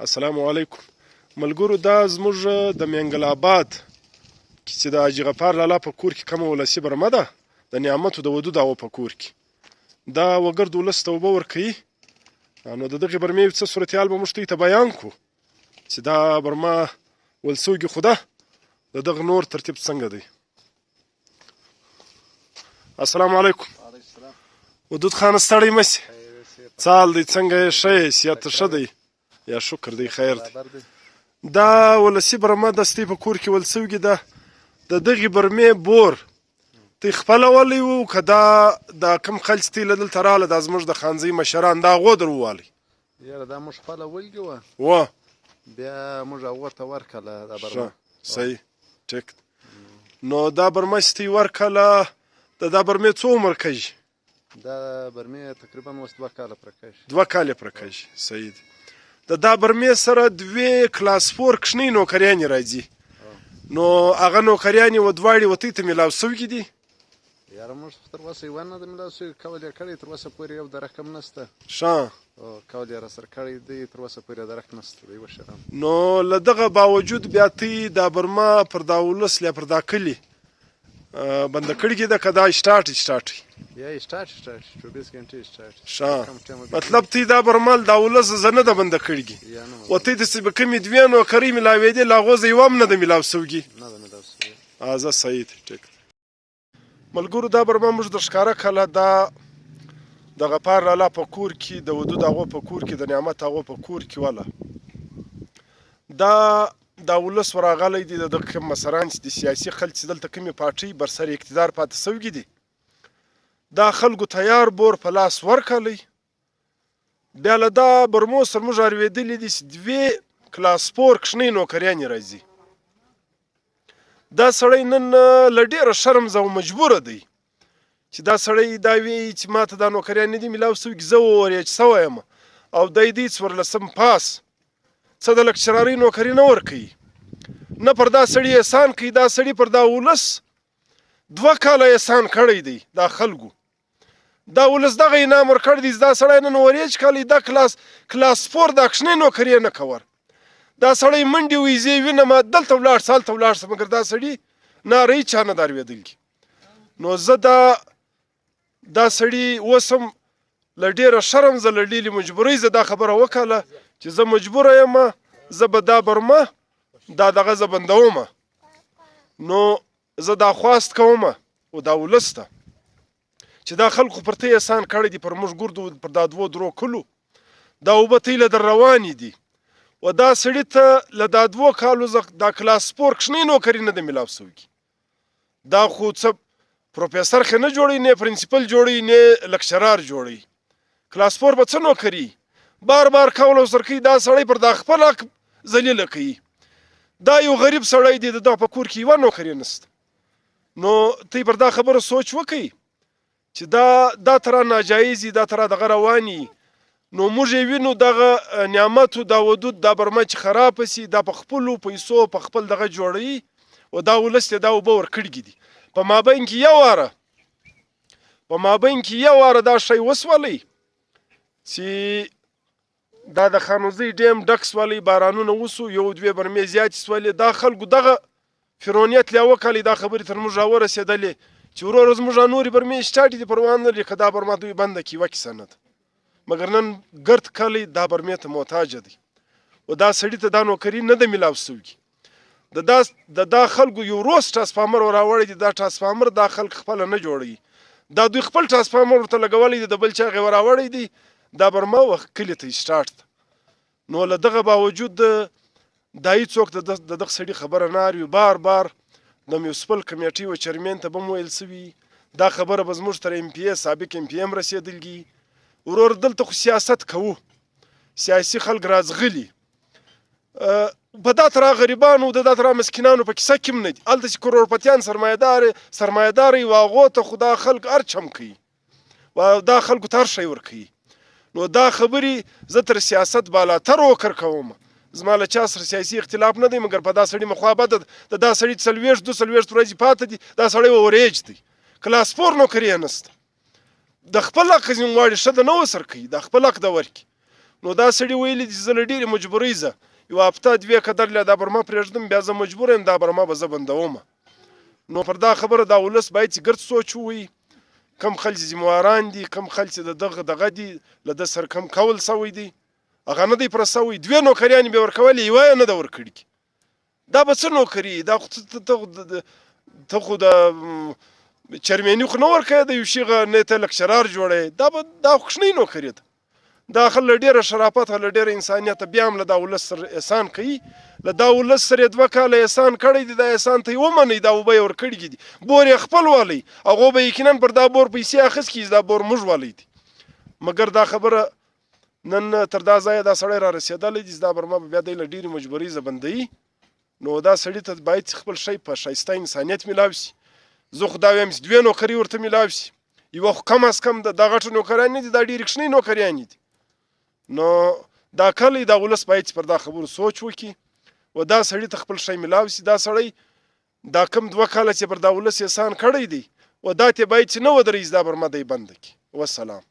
السلام علیکم ملګرو. دا زموږ د منګل آباد چې د حاجي غفار لالا په کور کې کومه ولسي برمه ده د نعمتو د ودود هغه په کور کې دا وګرد ولس ته اوبه ورکوي. نو د دغې برمې څه صورتحال به موږ ته بیان کړو چې دا برمه ولسوګي خو ده د دغه نور ترتیب څنګه دی. السلام علیکم. ودود خان ستړی مه سې، څه حال دی، څنګه یې، ښه یې، صحت ښه دی؟ یا شکر دی، خیر دی. دا ولسي برمه دستې په کور کې ولسوګي ده. د دغې برمې بور تی خپله ولی و که دا کم خلچ تی له دلته راله دا زموږ د خانزۍ مشران دا هغو در ووالی؟ یاره دا موږ خپله ولګې وه بیا موږ هغو ته ورکړله دا برمه. صحیح ټیک. نو دا برمه چې تی ورکړله د دا برمې څو عمر کږي؟ دا برمې تقریبا اوس 2 کاله پوره کږي. 2 کاله پوره کږي. صحیح دی. د دا برمې سره 2 کلاس 4 کوچنۍ نوکریانې راځي. نو هغه نوکریانې و دواړې وتۍ ته میلاو سوي دي؟ یاره موږ تر اوسه یوه نه ده میلاو سوي، کول یې کړی تر اوسه پورې یو د رقم نشته. ښه کول یې راسره کړی دی، تر اوسه پورې د رقم نشته د یوه شرم. نو له دغه باوجود بیا تی دا برمه پر دا ولس یا پر دا کلي بنده کړي ده که دا سټارټ یا سټارټ 24 ګنټې سټارټ. ښه مطلب تی دا برمل دا ولس زه نه ده بنده کړي و تی داسې به کومې 2 نوکرۍ میلاوېدې له هغو زه یوه هم نه ده میلاو سوګي. زه صحیح دی ټیک. ملګرو دا برمه موږ د ښکاره کله دا د غفار لالا په کور کې د ودود هغو په کور کې د نعمت هغو په کور کې وله. دا ولس ورغلی دی. د کوم مشران چې د سیاسي خلک چې دلته کومې پارټۍ برسر اقتدار پاتې سوي دي دا خلکو تیار بور په لاس ورکړلی. بیا له دا برمو سره موږ اورېدلي دي چې 2 کلاس 4 کوچنۍ نوکریانې راځي. دا سړی نن له ډېره شرم زه مجبوره دی چې دا سړی دا وایي چې ما ته دا نوکریان نه دي میلاو سوي، زه ووریج سوی یم او دی 14 پاس څه د لکچرارۍ نوکري نه ورکوي، نه پر دا سړي احسان کوي. دا سړي پر دا ولس 2 کاله احسان کړی دی. دا خلکو دا ولس دغه انعام ورکړی دی. دا سړی نن وریج کالی دا کلاس 4 دا کوچنۍ نوکري یې نه کور. دا سړی منډې ویزې وینم دلته ولاړ سه هلته ولاړ سه، مګر دا سړي نارې چا نه دا اورېدلي. نو زه دا سړي اوس هم له ډېره شرم زه له ډېرې مجبورۍ زه دا خبره وکړله چې زه مجبوره یم زه به دا برمه دغه زه بندومه. نو زه دا خواست کوم او دا ولس ته چې دا خلکو پر ته احسان کړی دي، پر موږ ګردو پر دا 2 کلو دا اوبه تی له در روانې دي و دا سړي ته له دا 2 کالو دا کلاس 4 کوچنۍ نوکري نه ده میلاو سوي. دا خو څه پروفیسر خې نه جوړوي، نه پرنسپل جوړوي، نه لکچرار جوړوي. کلاس 4 به څه نوکري بار کول او سر کوي. دا سړی پر دا خپل حق ذلیله کوي. دا یو غریب سړی دی، د په کور کې یوه نوکري نشته. نو تی پر دا خبره سوچ وکئ چې دا ترا ناجایز دي، دا ترا دغه رواني. نو موږ یې وینو دغه نعمتو دا ودود دا برمه چې خرابه سي دا په خپلو پیسو په خپل دغه جوړوي او دا ولس ته دا اوبه ورکړي دي. په مابین کې یو واره دا شی وسولی چې دا د خانوزۍ ډیم ډک سولی، بارانونه وسو، 1-2 برمې زیاتې سولې. دا خلکو دغه فرعونیت لا وکړي. دا خبرې تر موږ راورسېدلې چې ورور زموږ نورې برمې سټارټ دي پروا نه لري که دا برمه دوی بنده کړي یوه کیسه نه ده. مګر نن ګرد کلی دا برمې ته محتاجه دی او دا سړي ته دا نوکري نه ده میلاو سوي. د دا خلکو یو روز ټرانسفارمر راوړی دی. دا ټرانسفارمر دا خلک خپله نه جوړوي، دا دوی خپل ټرانسفارمر ورته لګولی دی، د بل چا هغې راوړی دی. دا برمه وخت کلي ته سټارټ ده. نو له دغه باوجود دا هېڅوک د دغه سړي خبره نه اوري. بار د میونسپل کمیټۍ و چیرمین ته به هم ویل سوي دا خبره به زموږ تر MP سابق MP هم رسېدلګي. ورور دلته خو سیاست کوو، سیاسي خلک راځغلي په دا ترا غریبانو دا ترا مسکینانو په کیسه کې هم نه دي. هلته چې کروړپتیان سرمایهدار وي هغو ته خو دا خلک هر چم کوي و دا خلکو ته هر شی ورکوي. نو دا خبرې زه تر سیاست بالاتر وکر کوم. زما له چا سره سیاسي اختلاف نه دی، مګر په دا سړي مخوا بده ده. دا سړي 40-42 ورځې پاته دي. دا سړی وریج دی، کلاس 4 نوکري یې نشته. د خپل حق ځینې غواړي ښه ده نه ورسره کوي، د خپل حق ده ورکړي. نو دا سړي ویلي دي زه له ډېرې مجبورۍ زه یوه هفته دوې که درله دا برما پرېږدم بیا زه مجبور یم دا برما به زه بندومه. نو پر دا خبره دا ولس باید چې ګرد سوچ ووایي کم خلک چې ذمواران دي کم خلک چې د دغه دي له ده سره کم کول سوی دی هغه نه دی پوره سوی. دوې نوکریانې به یې ورکولې یوه یې نه ده ورکړي. دا به څه نوکري دا ته خو د چرمیني خو نه ورکوې د یو شي نه ته لکچرار جوړوې دا خو کوچنۍ نوکري ده. دا خل له ډېره شرافته له ډېره انسانیته بیا هم له دا ولس سره احسان کوي له دا ولس سره یې 2 کاله احسان کړی دی دا احسان ته یې ومنئ دا اوبه یې ورکړي دي بور یې خپل والی هغو به یقینا پر دا بور پیسې اخیستي دا بور موږ والی دي. مګر دا خبره نن تر دا ځایه دا سړی را رسېدلی دي دا برما به بیا دی له ډېرې مجبورۍ زه بندوي. نو دا سړي ته باید خپل شی په ښایسته انسانیت میلاو شي. زه خو دا وایم چې 2 نوکري ورته میلاو شي یوه خو کم از کم دا غټه نوکریان نه دي دا ډېرې کوچنۍ نوکریانې دي. نو دا کلی دا ولس باید چې پر دا خبرو سوچ وکړي و دا سړي ته خپل شی میلاو شي. دا سړی دا کم 2 کاله چې پر دا ولس احسان کړی دی و دا ته باید چې نه ودرېږي دا برما دی بنده کړي. والسلام.